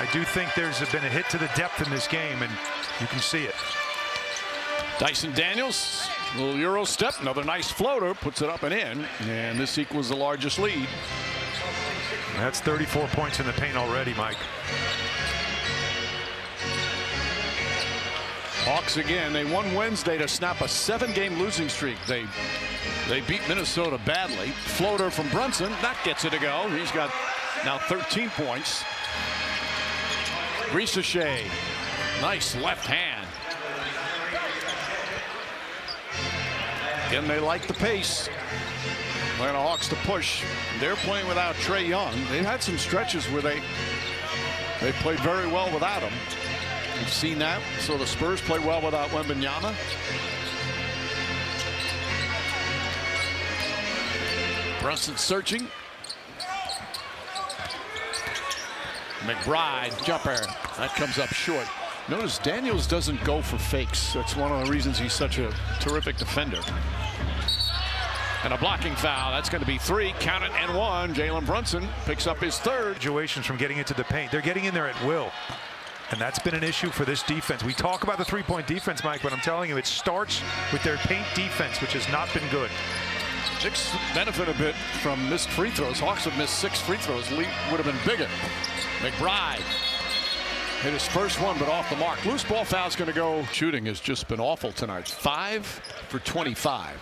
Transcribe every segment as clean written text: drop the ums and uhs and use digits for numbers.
I do think there's been a hit to the depth in this game, and you can see it. Dyson Daniels, little Euro step, another nice floater, puts it up and in, and this equals the largest lead. That's 34 points in the paint already, Mike. Hawks again, they won Wednesday to snap a 7-game losing streak. They beat Minnesota badly. Floater from Brunson, that gets it to go. He's got now 13 points. Ricochet, nice left hand. Again, they like the pace. Atlanta Hawks to push. They're playing without Trae Young. They've had some stretches where they played very well without him. We've seen that. So the Spurs play well without Wembanyama. Brunson searching. McBride, jumper. That comes up short. Notice Daniels doesn't go for fakes. That's one of the reasons he's such a terrific defender. And a blocking foul. That's going to be 3. Count it and 1. Jalen Brunson picks up his 3rd. Situations from getting into the paint. They're getting in there at will. And that's been an issue for this defense. We talk about the three-point defense, Mike, but I'm telling you, it starts with their paint defense, which has not been good. Knicks benefit a bit from missed free throws. Hawks have missed 6 free throws. Lead would have been bigger. McBride hit his first one, but off the mark. Loose ball foul's going to go. Shooting has just been awful tonight. 5 for 25.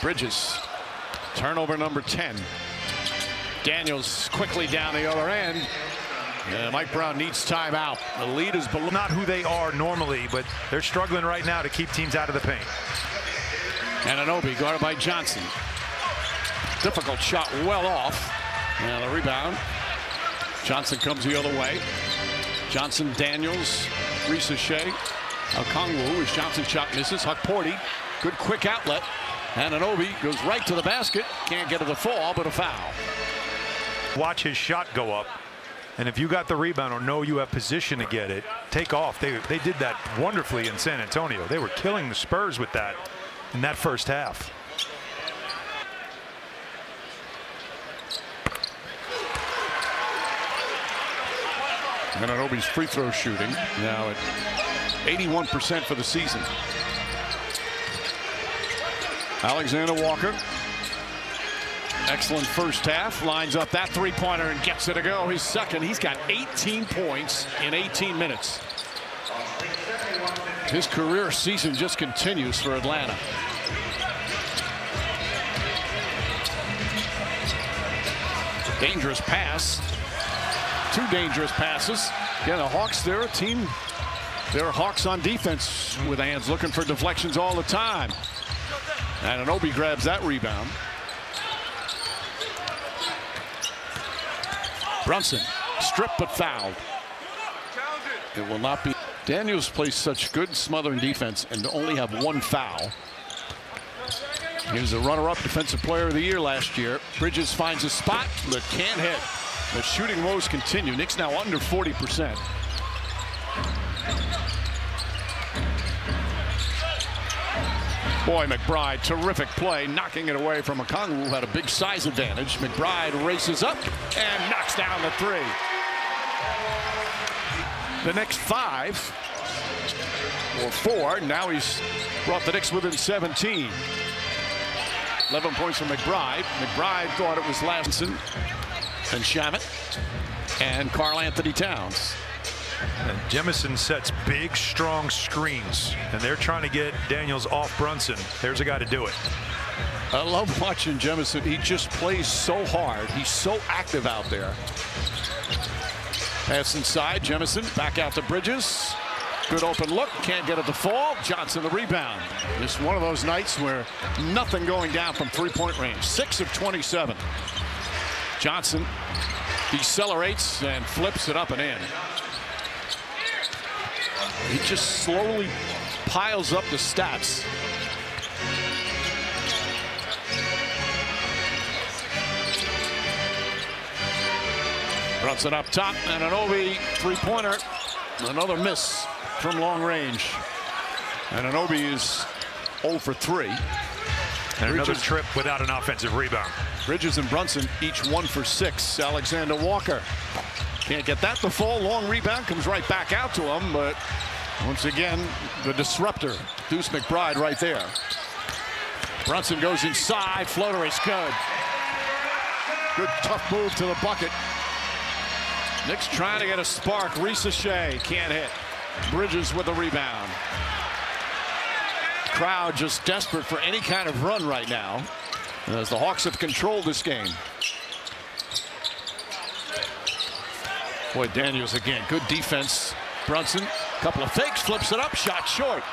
Bridges, turnover number 10. Daniels quickly down the other end. Mike Brown needs timeout. The lead is below. Not who they are normally, but they're struggling right now to keep teams out of the paint. Anunoby guarded by Johnson. Difficult shot, well off. And the rebound. Johnson comes the other way. Johnson, Daniels, Ricochet. Okongwu as Johnson's shot misses. Hukporti, good quick outlet. Anunoby goes right to the basket. Can't get to the fall, but a foul. Watch his shot go up. And if you got the rebound or know you have position to get it, take off. They did that wonderfully in San Antonio. They were killing the Spurs with that in that first half. Anunoby's free throw shooting now at 81% for the season. Alexander Walker. Excellent first half. Lines up that three-pointer and gets it to go. His second. He's got 18 points in 18 minutes. His career season just continues for Atlanta. Dangerous pass. 2 dangerous passes. Again, the Hawks, they're a team. They're Hawks on defense with hands looking for deflections all the time. Anunoby grabs that rebound. Brunson, stripped but fouled. It will not be. Daniels plays such good smothering defense and to only have 1 foul. He was a runner-up defensive player of the year last year. Bridges finds a spot, but can't hit. The shooting woes continue. Knicks now under 40%. Boy, McBride, terrific play, knocking it away from Okongwu, who had a big size advantage. McBride races up and knocks down the 3. The next 5 or 4. Now he's brought the Knicks within 17. 11 points from McBride. McBride thought it was Lasson and Shamet and Karl Anthony Towns. And Jemison sets big, strong screens, and they're trying to get Daniels off Brunson. There's a guy to do it. I love watching Jemison. He just plays so hard. He's so active out there. Pass inside. Jemison back out to Bridges. Good open look. Can't get it to fall. Johnson the rebound. Just one of those nights where nothing going down from three-point range. 6 of 27. Johnson decelerates and flips it up and in. He just slowly piles up the stats. Brunson up top, and Anunoby three-pointer. Another miss from long range. And Anunoby is 0 for 3. And another trip without an offensive rebound. Bridges and Brunson each 1 for 6. Alexander Walker Can't get that to fall. Long rebound comes right back out to him, but once again, the disruptor, Deuce McBride right there. Brunson goes inside. Floater is good. Good tough move to the bucket. Knicks trying to get a spark. Ricochet can't hit. Bridges with the rebound. Crowd just desperate for any kind of run right now, as the Hawks have controlled this game. Boy, Daniels again. Good defense. Brunson, couple of fakes, flips it up, shot short.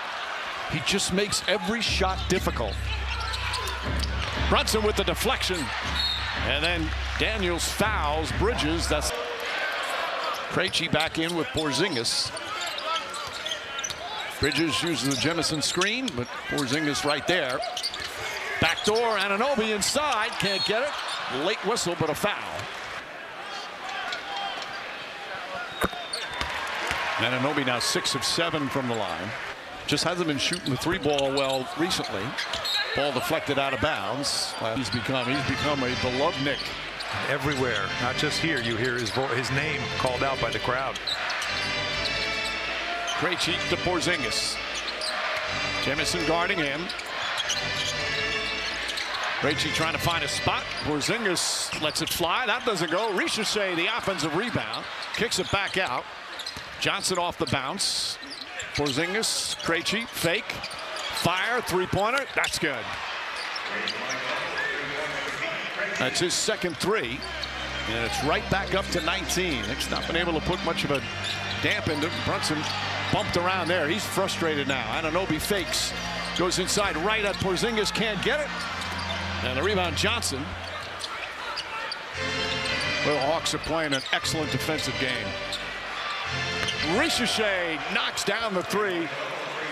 He just makes every shot difficult. Brunson with the deflection. And then Daniels fouls Bridges. That's Krejci back in with Porzingis. Bridges uses the Jemison screen, but Porzingis right there. Backdoor, Anunoby inside, can't get it. Late whistle, but a foul. Anunoby now 6 of 7 from the line. Just hasn't been shooting the 3-ball well recently. Ball deflected out of bounds. He's become a beloved Knick. Everywhere, not just here. You hear his name called out by the crowd. Krejci to Porzingis. Jemison guarding him. Krejci trying to find a spot. Porzingis lets it fly. That doesn't go. Ricochet, the offensive rebound. Kicks it back out. Johnson off the bounce. Porzingis, Krejci, fake. Fire, three-pointer. That's good. That's his second three. And it's right back up to 19. Knicks not been able to put much of a damp into Brunson. Bumped around there. He's frustrated now. Anunoby fakes. Goes inside right at Porzingis. Can't get it. And the rebound, Johnson. Well, the Hawks are playing an excellent defensive game. Ricochet knocks down the three.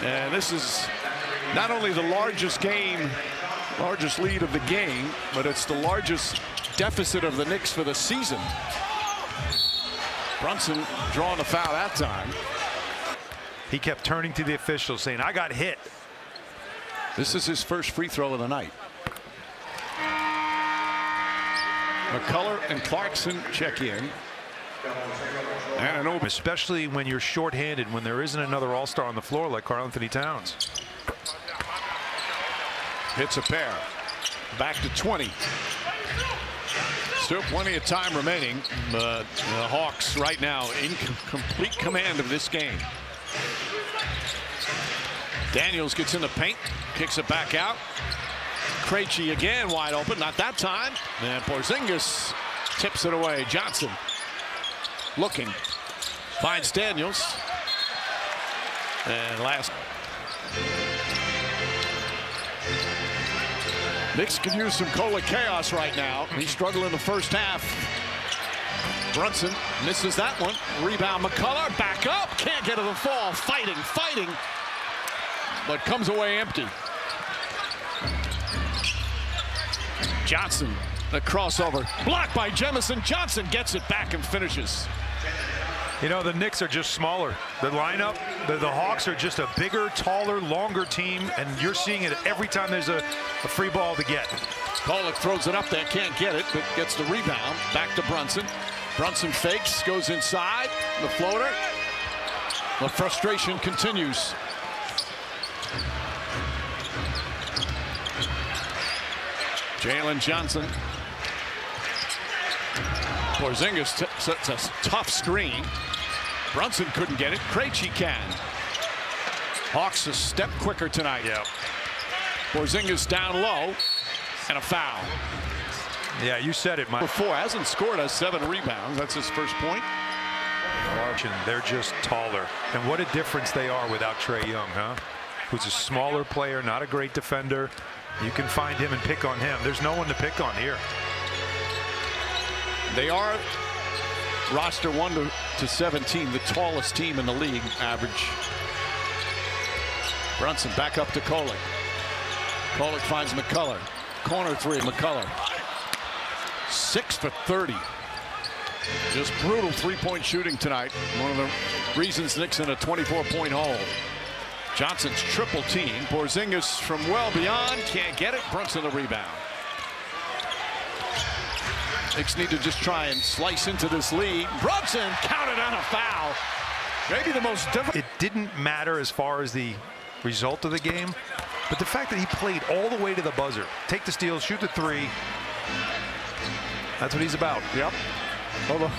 And this is not only the largest lead of the game, but it's the largest deficit of the Knicks for the season. Brunson drawing the foul that time. He kept turning to the officials saying, I got hit. This is his first free throw of the night. McCullough and Clarkson check in. And especially when you're shorthanded, when there isn't another all-star on the floor like Karl-Anthony Towns. Hits a pair. Back to 20. Still plenty of time remaining, but the Hawks right now in complete command of this game. Daniels gets in the paint, kicks it back out. Krejci again wide open, not that time. And Porzingis tips it away. Johnson looking, finds Daniels. And last. Knicks could use some Kolek chaos right now. He struggled in the first half. Brunson misses that one. Rebound, McCullough, back up. Can't get to the fall. Fighting. But comes away empty. Johnson, the crossover. Blocked by Jemison. Johnson gets it back and finishes. You know, the Knicks are just smaller. The lineup, the Hawks are just a bigger, taller, longer team, and you're seeing it every time there's a free ball to get. Kolek throws it up there, can't get it, but gets the rebound. Back to Brunson. Brunson fakes, goes inside, the floater. The frustration continues. Jalen Johnson. Porzingis sets a tough screen. Brunson couldn't get it. Krejci can. Hawks a step quicker tonight. Yeah. Porzingis down low, and a foul. Yeah, you said it, Mike. Before hasn't scored, has 7 rebounds. That's his first point. They're just taller, and what a difference they are without Trae Young, huh? Who's a smaller player, not a great defender. You can find him and pick on him. There's no one to pick on here. They are roster 1 to 17, the tallest team in the league, average. Brunson back up to Kolek. Kolek finds McCullough. Corner three, McCullough. 6 for 30. Just brutal three-point shooting tonight. One of the reasons Knicks in a 24-point hole. Johnson's triple team. Porzingis from well beyond. Can't get it. Brunson the rebound. Knicks need to just try and slice into this lead. Brunson counted on a foul. Maybe the most difficult. It didn't matter as far as the result of the game, but the fact that he played all the way to the buzzer, take the steal, shoot the three, that's what he's about. Yep. Although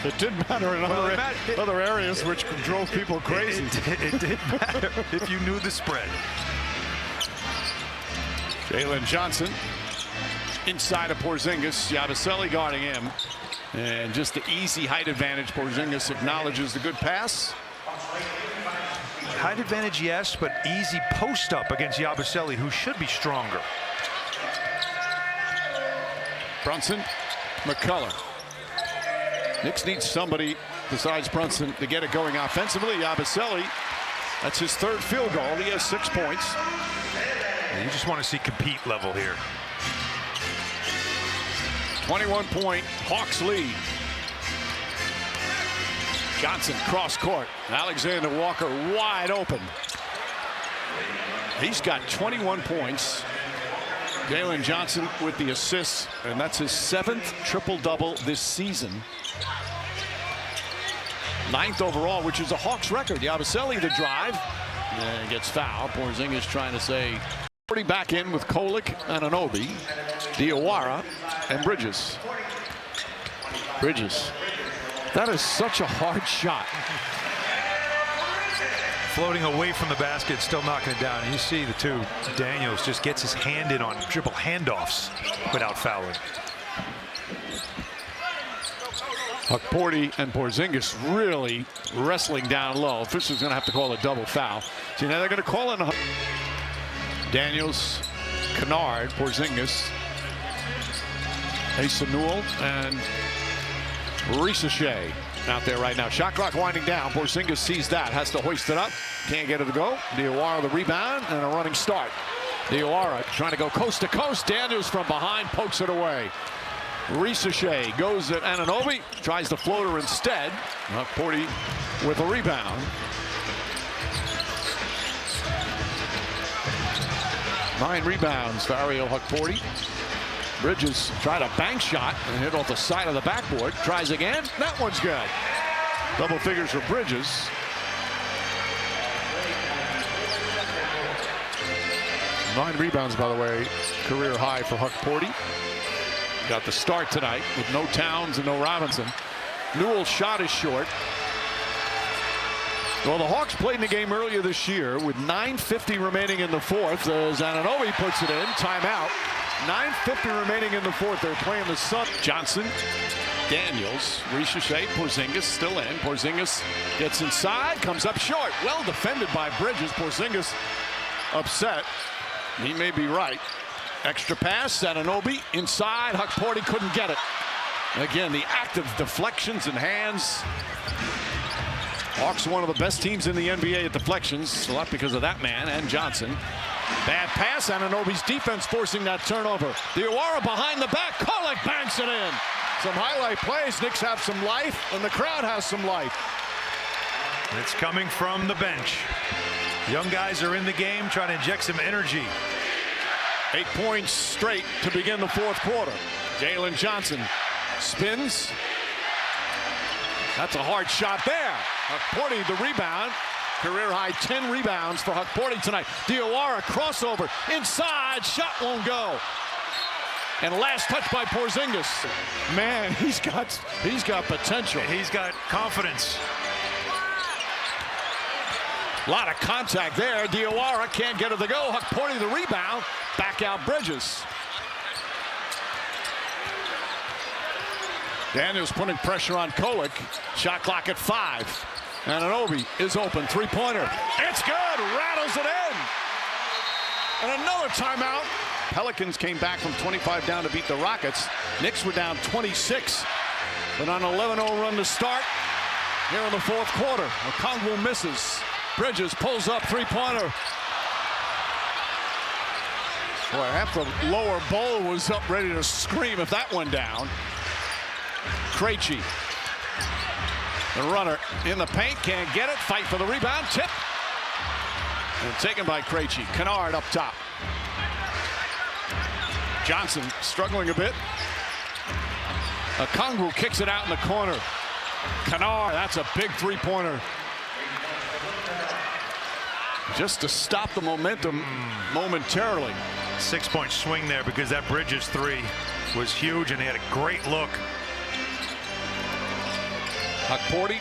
it did matter in other areas, which drove people crazy. It did matter if you knew the spread. Jalen Johnson inside of Porzingis. Yabusele guarding him. And just the easy height advantage. Porzingis acknowledges the good pass. Height advantage, yes, but easy post up against Yabusele, who should be stronger. Brunson, McCullough. Knicks need somebody besides Brunson to get it going offensively. Yabusele, that's his third field goal. He has 6 points. You just want to see compete level here. 21-point Hawks lead. Johnson cross court. Alexander Walker wide open. He's got 21 points. Jalen Johnson with the assists, and that's his 7th triple-double this season. 9th overall, which is a Hawks record. Yabusele the drive and gets fouled. Porzingis trying to say. Back in with Kolek and Anunoby, Diawara, and Bridges. Bridges. That is such a hard shot. Floating away from the basket, still knocking it down. And you see the two. Daniels just gets his hand in on triple handoffs without fouling. Hukporti and Porzingis really wrestling down low. Officials going to have to call a double foul. See, now they're going to call in Daniels, Kennard, Porzingis, Asa Newell, and Risachet out there right now. Shot clock winding down. Porzingis sees that, has to hoist it up. Can't get it to go. Diawara the rebound and a running start. Diawara trying to go coast to coast. Daniels from behind pokes it away. Risachet goes at Anunoby, tries the floater instead. Hukporti with a rebound. 9 rebounds for Ariel Hukporti. Bridges tried a bank shot and hit off the side of the backboard. Tries again. That one's good. Double figures for Bridges. 9 rebounds, by the way, career high for Hukporti. Got the start tonight with no Towns and no Robinson. Newell's shot is short. Well, the Hawks played in the game earlier this year with 9:50 remaining in the fourth. As Anunoby puts it in, timeout. 9:50 remaining in the fourth. They're playing the Sun. Johnson, Daniels, Risachet, Porzingis still in. Porzingis gets inside, comes up short. Well defended by Bridges. Porzingis upset. He may be right. Extra pass, Anunoby inside. Hukporti couldn't get it. Again, the active deflections and hands. Hawks, one of the best teams in the NBA at deflections, a lot because of that man and Johnson. Bad pass, Anunoby's defense forcing that turnover. Diawara behind the back, Kolek banks it in. Some highlight plays. Knicks have some life, and the crowd has some life. It's coming from the bench. Young guys are in the game, trying to inject some energy. 8 points straight to begin the fourth quarter. Jalen Johnson spins. That's a hard shot there. Hukporti the rebound. Career high 10 rebounds for Hukporti tonight. Diawara crossover inside. Shot won't go. And last touch by Porzingis. Man, he's got potential. He's got confidence. A lot of contact there. Diawara can't get it to go. Hukporti the rebound. Back out Bridges. Daniels putting pressure on Kolek. Shot clock at 5. Anunoby is open. Three-pointer. It's good. Rattles it in. And another timeout. Pelicans came back from 25 down to beat the Rockets. Knicks were down 26. But on an 11-0 run to start here in the fourth quarter. Okongwu misses. Bridges pulls up three-pointer. Boy, half the lower bowl was up ready to scream if that went down. Krejci, the runner in the paint, can't get it. Fight for the rebound. Tip. And taken by Krejci. Kennard up top. Johnson struggling a bit. Okongwu kicks it out in the corner. Kennard, that's a big three-pointer. Just to stop the momentum momentarily. 6-point swing there because that Bridges three was huge and he had a great look. Hukporty.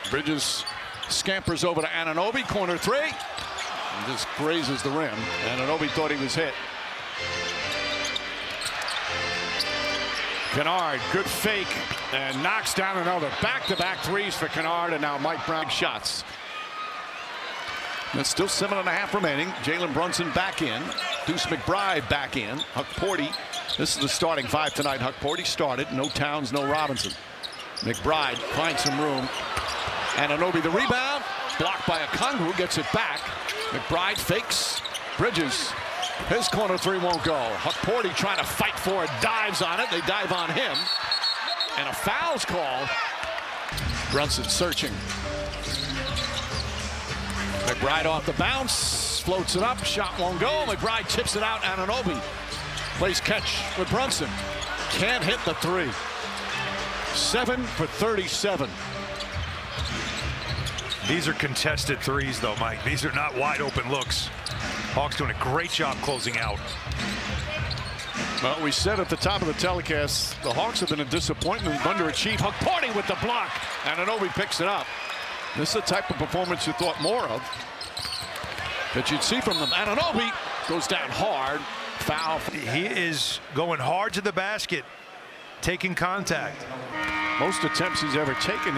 Bridges scampers over to Anunoby, corner three. And just grazes the rim. Anunoby thought he was hit. Kennard, good fake, and knocks down another. Back-to-back threes for Kennard, and now Mike Brown shots. There's still 7.5 remaining. Jalen Brunson back in. Deuce McBride back in. Hukporty. This is the starting five tonight. Hukporty started. No Towns, no Robinson. McBride finds some room. Anunoby the rebound. Blocked by Okongwu. Gets it back. McBride fakes. Bridges. His corner three won't go. Hukporty trying to fight for it. Dives on it. They dive on him. And a foul's called. Brunson searching. McBride off the bounce, floats it up, shot won't go. McBride tips it out. Anunoby plays catch with Brunson. Can't hit the three. 7 for 37. These are contested threes, though, Mike. These are not wide open looks. Hawks doing a great job closing out. Well, we said at the top of the telecast, the Hawks have been a disappointment, underachieved. Hukporty with the block. Anunoby picks it up. This is the type of performance you thought more of that you'd see from them. Anunoby goes down hard. Foul. He is going hard to the basket, taking contact. Most attempts he's ever taken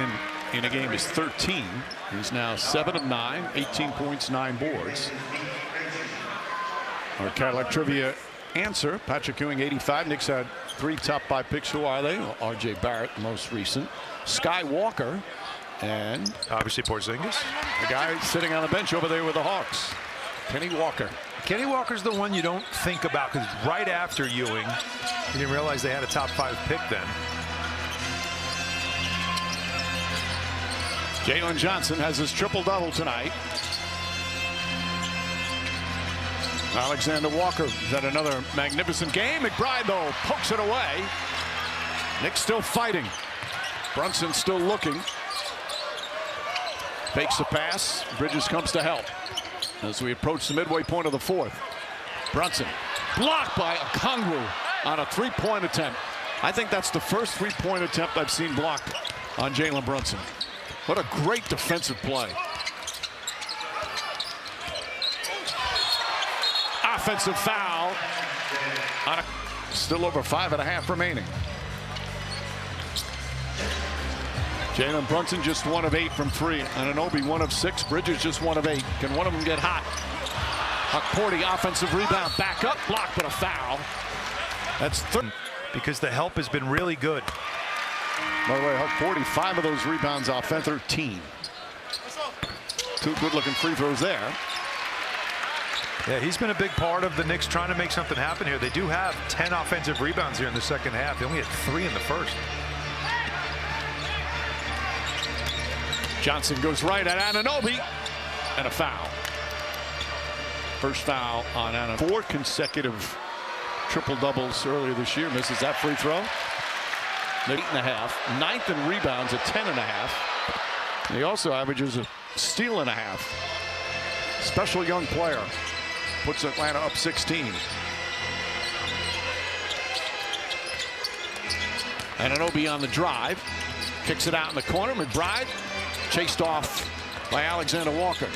in a game is 13. He's now 7 of 9, 18 points, 9 boards. Our Cadillac Trivia answer, Patrick Ewing 85. Knicks had 3 top 5 picks. Who are they? Well, R.J. Barrett, the most recent. Sky Walker. And obviously Porzingis. The guy sitting on the bench over there with the Hawks, Kenny Walker. Kenny Walker's the one you don't think about because right after Ewing, you didn't realize they had a top 5 pick then. Jalen Johnson has his triple-double tonight. Alexander Walker had another magnificent game. McBride, though, pokes it away. Knicks still fighting. Brunson still looking. Fakes the pass. Bridges comes to help as we approach the midway point of the fourth. Brunson blocked by Okongwu on a three-point attempt. I think that's the first three-point attempt I've seen blocked on Jalen Brunson. What a great defensive play. Offensive foul. On still over 5.5 remaining. Jalen Brunson just 1 of 8 from 3. Anunoby 1 of 6. Bridges just 1 of 8. Can one of them get hot? Hukporty offensive rebound. Back up. Block, but a foul. That's because the help has been really good. By the way, Hukporty, 5 of those rebounds offense, 13. 2 good-looking free throws there. Yeah, he's been a big part of the Knicks trying to make something happen here. They do have 10 offensive rebounds here in the second half. They only had 3 in the first. Johnson goes right at Anunoby, and a foul. First foul on Anunoby. 4 consecutive triple-doubles earlier this year. Misses that free throw. 8.5. 9th in rebounds at 10.5. He also averages a steal and a half. Special young player. Puts Atlanta up 16. Anunoby on the drive. Kicks it out in the corner. McBride chased off by Alexander Walker.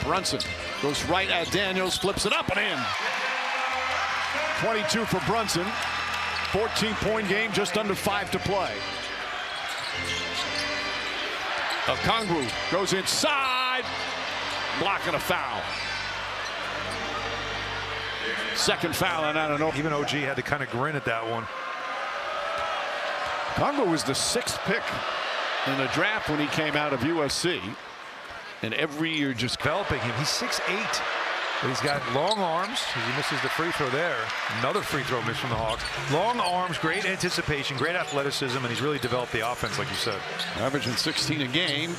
Brunson goes right at Daniels. Flips it up and in. 22 for Brunson. 14-point game, just under 5 to play. Okongwu goes inside. Blocking a foul. Second foul on Anunoby. Even OG had to kind of grin at that one. Okongwu was the 6th pick in the draft when he came out of USC. And every year just developing him. He's 6'8". But he's got long arms. He misses the free throw there. Another free throw miss from the Hawks. Long arms, great anticipation, great athleticism, and he's really developed the offense, like you said. Averaging 16 a game.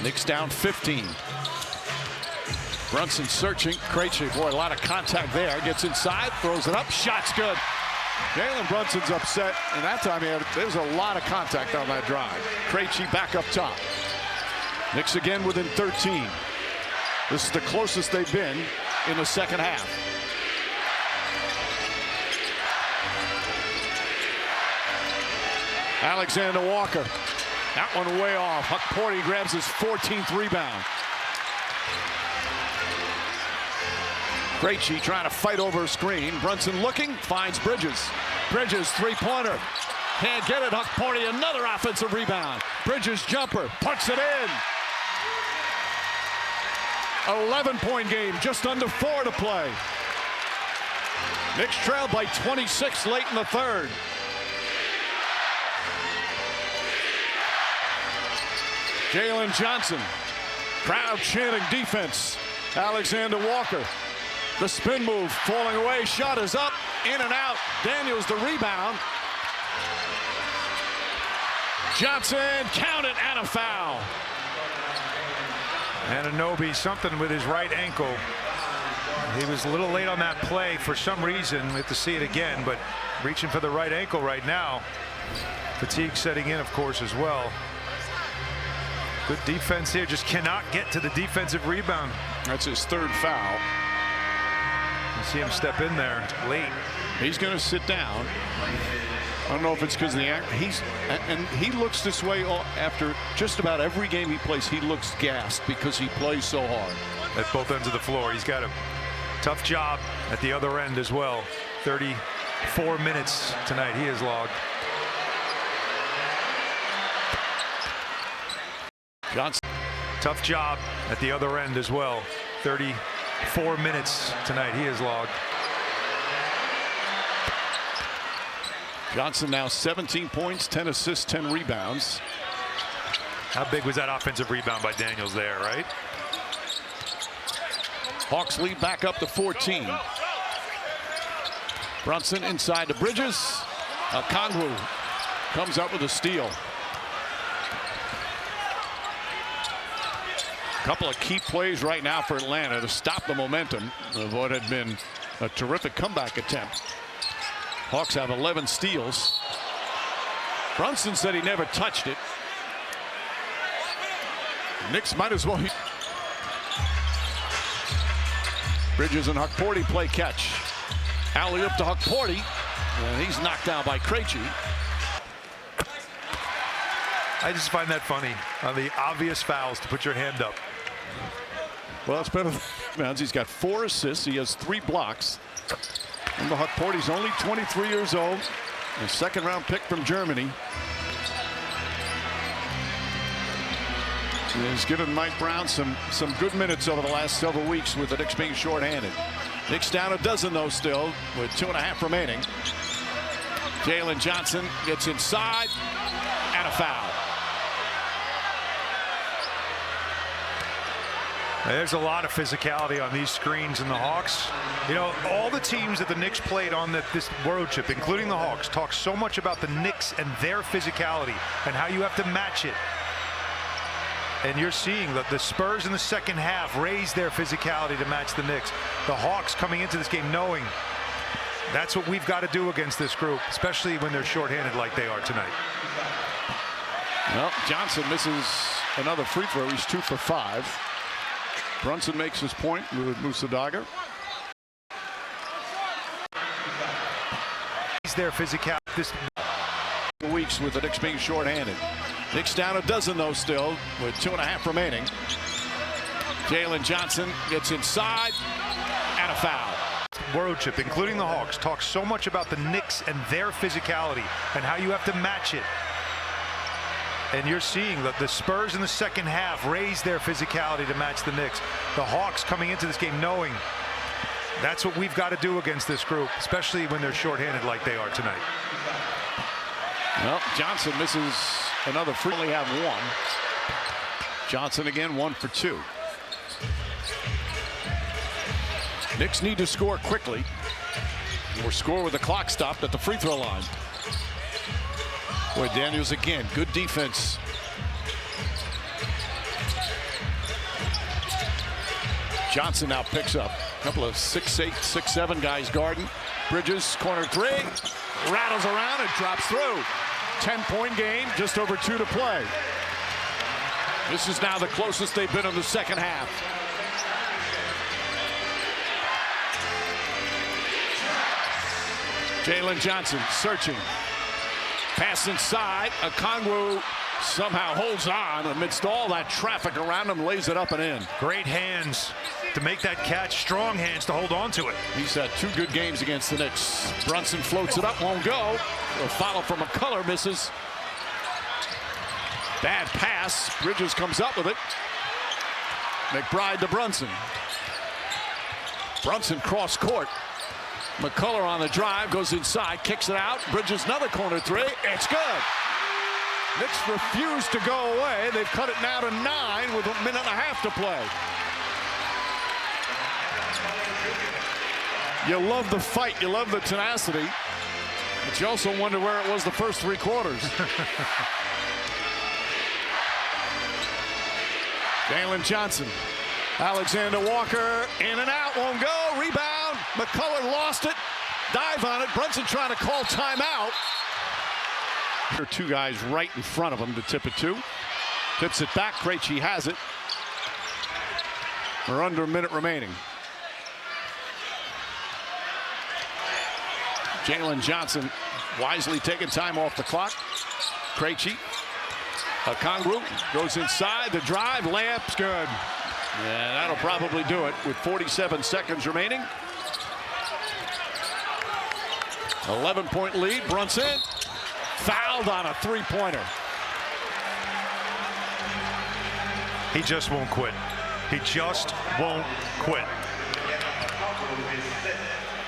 Knicks down 15. Brunson searching. Krejci, boy, a lot of contact there. Gets inside, throws it up. Shot's good. Jalen Brunson's upset, and that time there was a lot of contact on that drive. Krejci back up top. Knicks again within 13. This is the closest they've been in the second half. Alexander Walker. That one way off. Huckporty grabs his 14th rebound. Krejci trying to fight over a screen. Brunson looking, finds Bridges. Bridges three-pointer. Can't get it. Huckporty another offensive rebound. Bridges jumper, puts it in. 11-point game, just under 4 to play. Knicks trail by 26 late in the third. Jalen Johnson, crowd chanting defense. Alexander Walker, the spin move, falling away, shot is up, in and out. Daniels the rebound. Johnson, count it, and a foul. Anunoby, something with his right ankle. He was a little late on that play for some reason. We have to see it again, but reaching for the right ankle right now. Fatigue setting in, of course, as well. Good defense here, just cannot get to the defensive rebound. That's his third foul. You see him step in there late. He's going to sit down. I don't know if it's because of the ankle. And he looks this way after just about every game he plays. He looks gassed because he plays so hard. At both ends of the floor. He's got a tough job at the other end as well. 34 minutes tonight he has logged. Johnson. Tough job at the other end as well. 34 minutes tonight he has logged. Johnson now 17 points, 10 assists, 10 rebounds. How big was that offensive rebound by Daniels there, right? Hawks lead back up to 14. Brunson inside to Bridges. Okongwu comes up with a steal. Couple of key plays right now for Atlanta to stop the momentum of what had been a terrific comeback attempt. Hawks have 11 steals. Brunson said he never touched it. Knicks might as well. Bridges and Huckporty play catch. Alley-oop to Huckporty, and he's knocked down by Krejci. I just find that funny on the obvious fouls to put your hand up. Well, it's better than he's got 4 assists. He has 3 blocks. Remember, Huckporty's only 23 years old. A second-round pick from Germany. And he's given Mike Brown some good minutes over the last several weeks with the Knicks being shorthanded. Knicks down a dozen, though, still, with 2.5 remaining. Jalen Johnson gets inside, and a foul. There's a lot of physicality on these screens in the Hawks. You know, all the teams that the Knicks played on this road trip, including the Hawks, talk so much about the Knicks and their physicality and how you have to match it. And you're seeing that the Spurs in the second half raise their physicality to match the Knicks. The Hawks coming into this game knowing that's what we've got to do against this group, especially when they're shorthanded like they are tonight. Well, Johnson misses another free throw. He's 2 for 5. Brunson makes his point with Musadaga. Their physicality this weeks with the Knicks being shorthanded. Knicks down a dozen, though, still with 2.5 remaining. Jalen Johnson gets inside, and a foul. Road trip, including the Hawks, talk so much about the Knicks and their physicality and how you have to match it. And you're seeing that the Spurs in the second half raise their physicality to match the Knicks. The Hawks coming into this game knowing that's what we've got to do against this group, especially when they're shorthanded like they are tonight. Well, Johnson misses another free. Only have 1. Johnson again 1 for 2. Knicks need to score quickly or score with the clock stopped at the free throw line. Boy, Daniels again, good defense. Johnson now picks up a couple of 6'8", 6'7" guys guarding. Bridges, corner 3. rattles around and drops through. 10-point game, just over 2 to play. This is now the closest they've been in the second half. Jalen Johnson searching. Pass inside. Okongwu somehow holds on amidst all that traffic around him, lays it up and in. Great hands to make that catch, strong hands to hold on to it. He's had 2 good games against the Knicks. Brunson floats it up, won't go. A follow from McCullough, misses. Bad pass. Bridges comes up with it. McBride to Brunson. Brunson cross court. McCullough on the drive, goes inside, kicks it out. Bridges another corner 3. It's good. Knicks refuse to go away. They've cut it now to 9 with 1.5 minutes to play. You love the fight, you love the tenacity, but you also wonder where it was the first 3 quarters. Jalen Johnson. Alexander Walker in and out, won't go. Rebound. McCullough lost it. Dive on it. Brunson trying to call timeout. There are 2 guys right in front of him to tip it to. Tips it back. Krejci has it. We're under a minute remaining. Jalen Johnson wisely taking time off the clock. Krejci. Okongwu goes inside. The drive. Layup's good. Yeah, that'll probably do it with 47 seconds remaining. 11-point lead. Brunson fouled on a 3-pointer. He just won't quit. He just won't quit.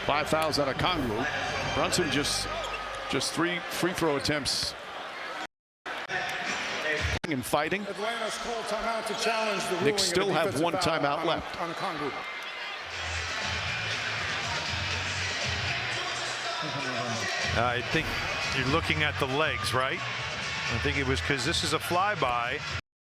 5 fouls on Okongwu. Brunson just 3 free throw attempts. And fighting. Atlanta's called timeout to challenge the ruling. Knicks still have 1 timeout left. On Okongwu. I think you're looking at the legs, right? I think it was because this is a flyby.